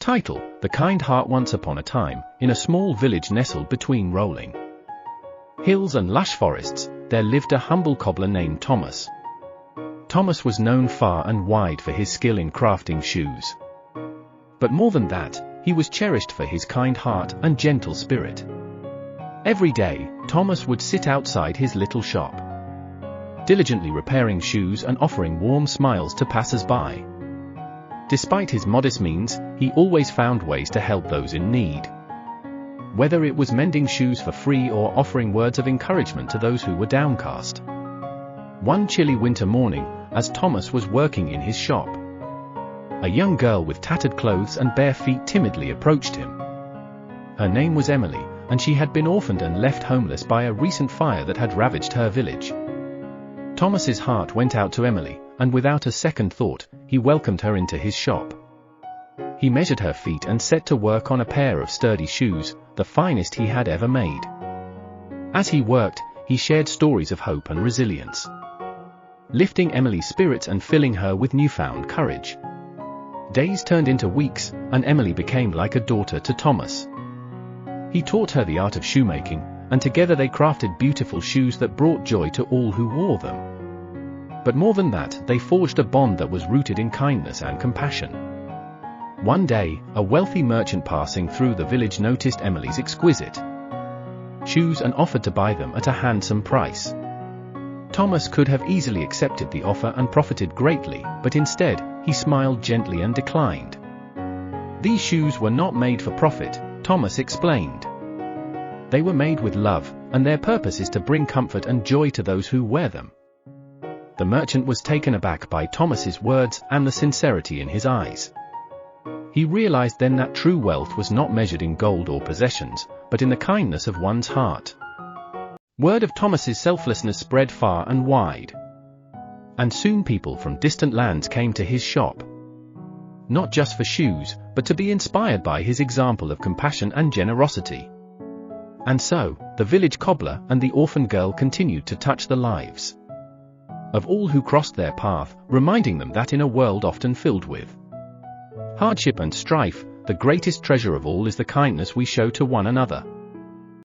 Title: The Kind Heart. Once upon a time, in a small village nestled between rolling hills and lush forests, there lived a humble cobbler named Thomas. Thomas was known far and wide for his skill in crafting shoes. But more than that, he was cherished for his kind heart and gentle spirit. Every day, Thomas would sit outside his little shop, diligently repairing shoes and offering warm smiles to passers-by. Despite his modest means, he always found ways to help those in need. Whether it was mending shoes for free or offering words of encouragement to those who were downcast. One chilly winter morning, as Thomas was working in his shop, a young girl with tattered clothes and bare feet timidly approached him. Her name was Emily, and she had been orphaned and left homeless by a recent fire that had ravaged her village. Thomas's heart went out to Emily, and without a second thought, he welcomed her into his shop. He measured her feet and set to work on a pair of sturdy shoes, the finest he had ever made. As he worked, he shared stories of hope and resilience, lifting Emily's spirits and filling her with newfound courage. Days turned into weeks, and Emily became like a daughter to Thomas. He taught her the art of shoemaking, and together they crafted beautiful shoes that brought joy to all who wore them. But more than that, they forged a bond that was rooted in kindness and compassion. One day, a wealthy merchant passing through the village noticed Emily's exquisite shoes and offered to buy them at a handsome price. Thomas could have easily accepted the offer and profited greatly, but instead, he smiled gently and declined. These shoes were not made for profit, Thomas explained. They were made with love, and their purpose is to bring comfort and joy to those who wear them. The merchant was taken aback by Thomas's words and the sincerity in his eyes. He realized then that true wealth was not measured in gold or possessions, but in the kindness of one's heart. Word of Thomas's selflessness spread far and wide, and soon people from distant lands came to his shop, not just for shoes, but to be inspired by his example of compassion and generosity. And so, the village cobbler and the orphan girl continued to touch the lives of all who crossed their path, reminding them that in a world often filled with hardship and strife, the greatest treasure of all is the kindness we show to one another.